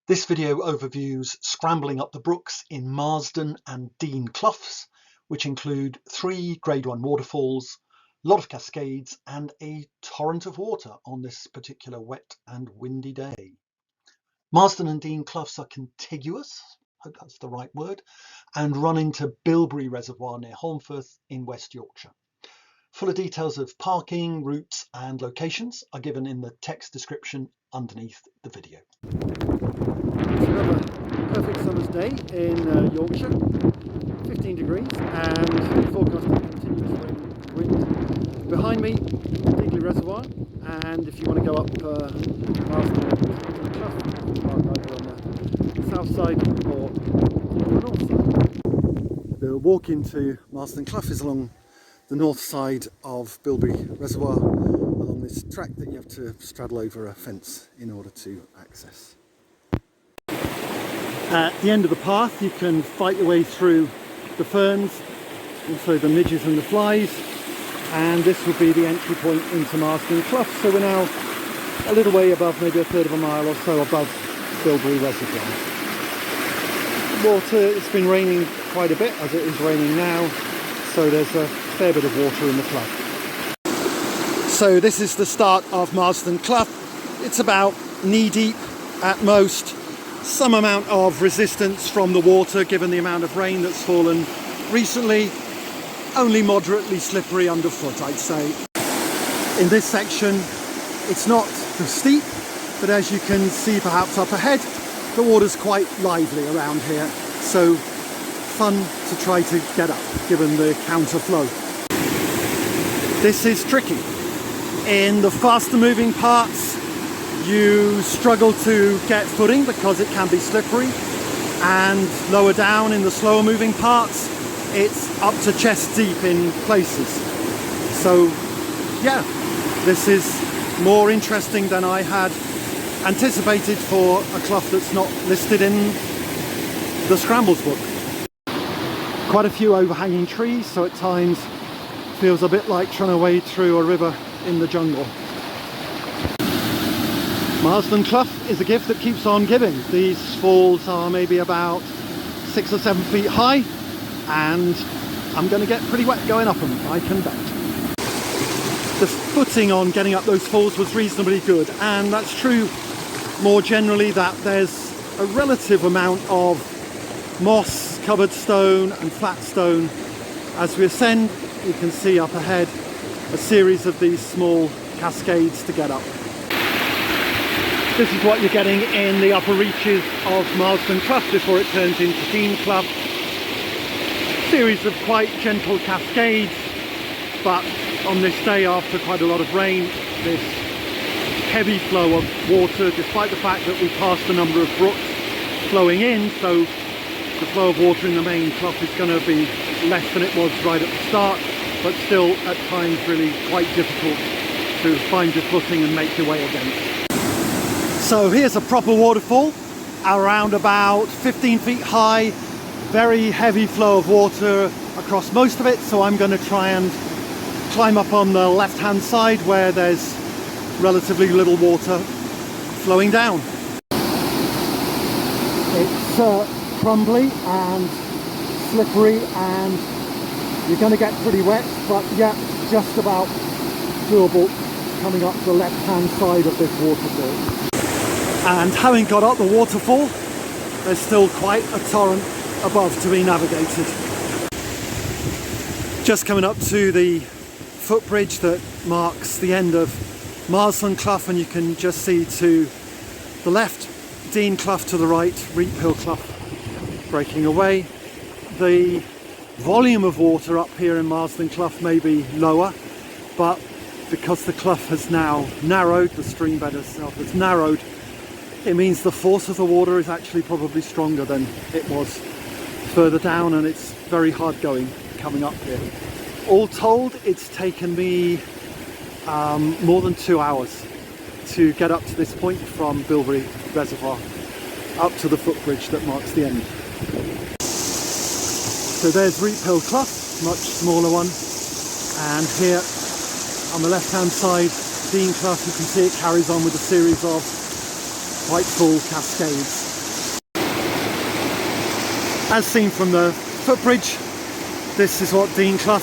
This video overviews scrambling up the brooks in Marsden and Dean Cloughs, which include 3 Grade 1 waterfalls, a lot of cascades and a torrent of water on this particular wet and windy day. Marsden and Dean Cloughs are contiguous, I hope that's the right word, and run into Bilberry Reservoir near Holmfirth in West Yorkshire. Fuller details of parking, routes and locations are given in the text description underneath the video. It's another perfect summer's day in Yorkshire, 15 degrees and forecasting continuous wind. Behind me, Digley Reservoir, and if you want to go up Marsden and Dean Cloughs, either on the south side or the north side. The walk into Marsden Clough is along the north side of Bilberry Reservoir, along this track that you have to straddle over a fence in order to access. At the end of the path you can fight your way through the ferns, also the midges and the flies, and this would be the entry point into Marsden Clough. So we're now a little way above, maybe a third of a mile or so above Bilberry Reservoir. Water, it's been raining quite a bit as it is raining now, so there's a fair bit of water in the clough. So this is the start of Marsden Clough. It's about knee deep at most. Some amount of resistance from the water given the amount of rain that's fallen recently. Only moderately slippery underfoot, I'd say. In this section it's not too steep, but as you can see perhaps up ahead, the water's quite lively around here, so fun to try to get up given the counter flow. This is tricky. In the faster moving parts you struggle to get footing because it can be slippery, and lower down in the slower moving parts it's up to chest deep in places. So yeah, this is more interesting than I had anticipated for a clough that's not listed in the Scrambles book. Quite a few overhanging trees, so at times feels a bit like trying to wade through a river in the jungle. Marsden Clough is a gift that keeps on giving. These falls are maybe about 6 or 7 feet high, and I'm going to get pretty wet going up them, I can bet. The footing on getting up those falls was reasonably good, and that's true more generally that there's a relative amount of moss covered stone and flat stone. As we ascend you can see up ahead a series of these small cascades to get up. This is what you're getting in the upper reaches of Marsden Clough before it turns into Dean Clough. Series of quite gentle cascades, but on this day after quite a lot of rain, this heavy flow of water, despite the fact that we passed a number of brooks flowing in, so the flow of water in the main clough is going to be less than it was right at the start, but still at times really quite difficult to find your footing and make your way against. So here's a proper waterfall, around about 15 feet high, very heavy flow of water across most of it, so I'm going to try and climb up on the left hand side where there's relatively little water flowing down. It's crumbly and slippery and you're going to get pretty wet, but yeah, just about doable coming up the left hand side of this waterfall. And having got up the waterfall, there's still quite a torrent above to be navigated. Just coming up to the footbridge that marks the end of Marsden Clough, and you can just see to the left Dean Clough, to the right Hill Clough breaking away. The volume of water up here in Marsden Clough may be lower, but because the clough has now narrowed, the stream bed itself has narrowed, it means the force of the water is actually probably stronger than it was further down, and it's very hard going coming up here. All told, it's taken me more than 2 hours to get up to this point from Bilberry Reservoir up to the footbridge that marks the end. So there's Hill Clough, much smaller one, and here on the left hand side Dean Clough, you can see it carries on with a series of quite full cascades. As seen from the footbridge, this is what Dean Clough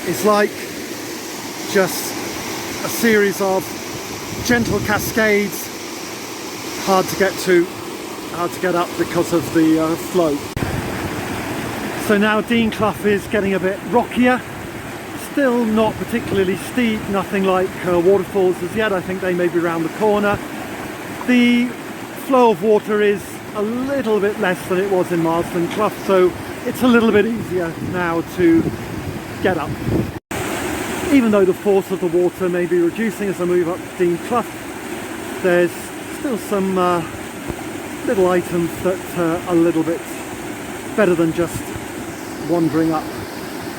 is like. Just a series of gentle cascades, hard to get to, hard to get up because of the flow. So now Dean Clough is getting a bit rockier, still not particularly steep, nothing like waterfalls as yet. I think they may be around the corner. The flow of water is a little bit less than it was in Marsden Clough, so it's a little bit easier now to get up. Even though the force of the water may be reducing as I move up Dean Clough, there's still some little items that are a little bit better than just wandering up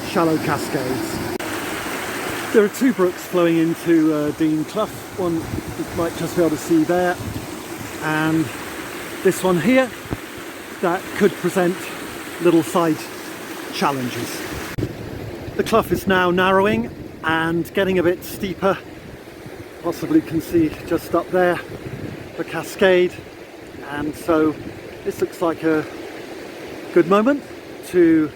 shallow cascades. There are two brooks flowing into Dean Clough. One you might just be able to see there, and this one here that could present little side challenges. The clough is now narrowing and getting a bit steeper. Possibly can see just up there the cascade, and so this looks like a good moment to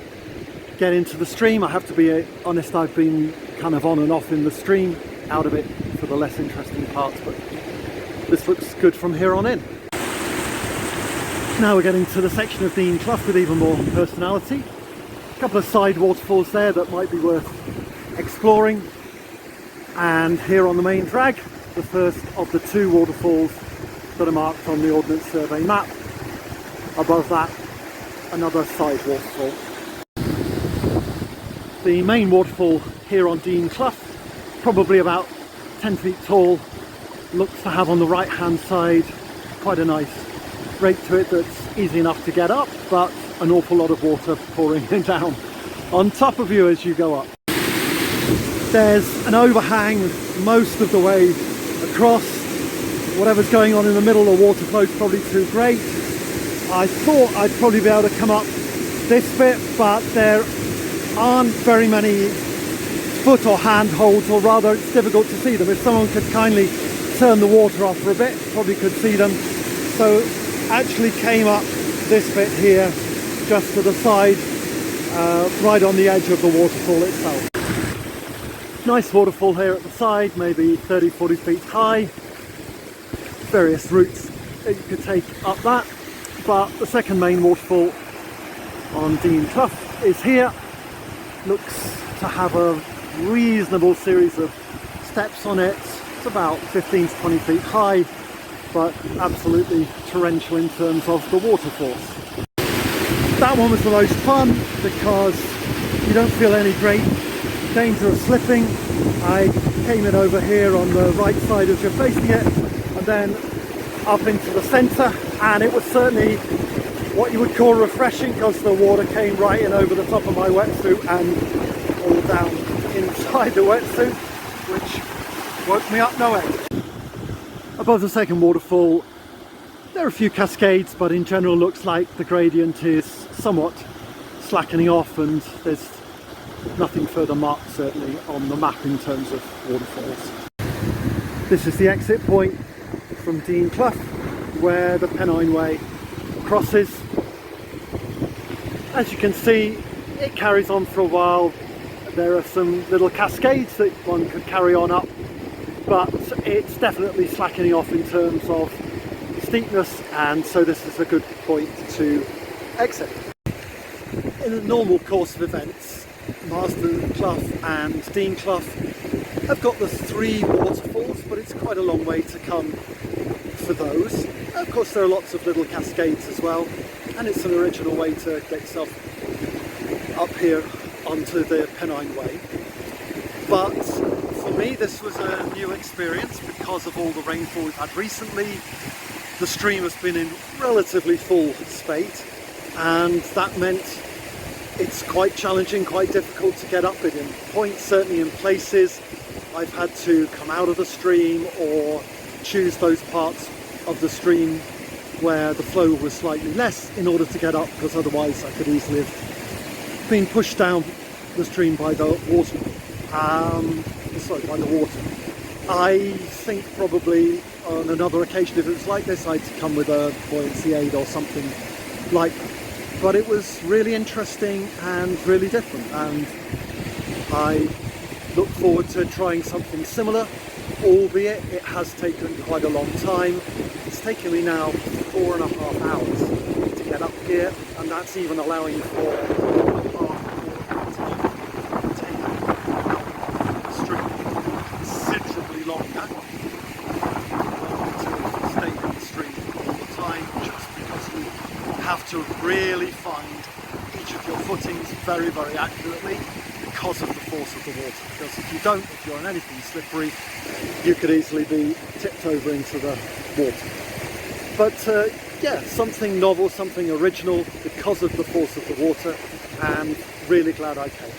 get into the stream. I have to be honest, I've been kind of on and off in the stream, out of it for the less interesting parts, but this looks good from here on in. Now we're getting to the section of Dean Clough with even more personality. A couple of side waterfalls there that might be worth exploring, and here on the main drag, the first of the two waterfalls that are marked on the Ordnance Survey map. Above that, another side waterfall. The main waterfall here on Dean Clough, probably about 10 feet tall, looks to have on the right hand side quite a nice rake to it that's easy enough to get up, but an awful lot of water pouring down on top of you as you go up. There's an overhang most of the way across. Whatever's going on in the middle, the water flow's probably too great. I thought I'd probably be able to come up this bit, but there aren't very many foot or hand holds, or rather it's difficult to see them. If someone could kindly turn the water off for a bit, probably could see them. So actually came up this bit here just to the side, right on the edge of the waterfall itself. Nice waterfall here at the side, maybe 30-40 feet high. Various routes that you could take up that, but the second main waterfall on Dean Clough is here. Looks to have a reasonable series of steps on it. It's about 15 to 20 feet high, but absolutely torrential in terms of the water force. That one was the most fun because you don't feel any great danger of slipping. I came in over here on the right side as you're facing it, and then up into the centre, and it was certainly what you would call refreshing because the water came right in over the top of my wetsuit and all down inside the wetsuit, which woke me up no end. Above the second waterfall there are a few cascades, but in general looks like the gradient is somewhat slackening off, and there's nothing further marked certainly on the map in terms of waterfalls. This is the exit point from Dean Clough where the Pennine Way crosses. As you can see, it carries on for a while. There are some little cascades that one could carry on up, but it's definitely slackening off in terms of steepness, and so this is a good point to exit. In a normal course of events, Marsden Clough and Dean Clough have got the three waterfalls, but it's quite a long way to come for those. Of course there are lots of little cascades as well, and it's an original way to get yourself up here onto the Pennine Way. But for me this was a new experience because of all the rainfall we've had recently. The stream has been in relatively full spate, and that meant it's quite challenging, quite difficult to get up it in points. Certainly in places I've had to come out of the stream or choose those parts of the stream where the flow was slightly less in order to get up, because otherwise I could easily have been pushed down the stream by the water. By the water. I think probably on another occasion, if it was like this, I'd come with a buoyancy aid or something like that. but it was really interesting and really different, and I look forward to trying something similar, albeit it has taken quite a long time. It's taken me now 4.5 hours to get up here, and that's even allowing for a path to take out the stream considerably longer to stay in the stream all the time, just because you have to really find each of your footings very, very accurately because of the force of the water. Because if you don't, if you're on anything slippery, you could easily be tipped over into the water. But yeah, something novel, something original because of the force of the water, and really glad I came.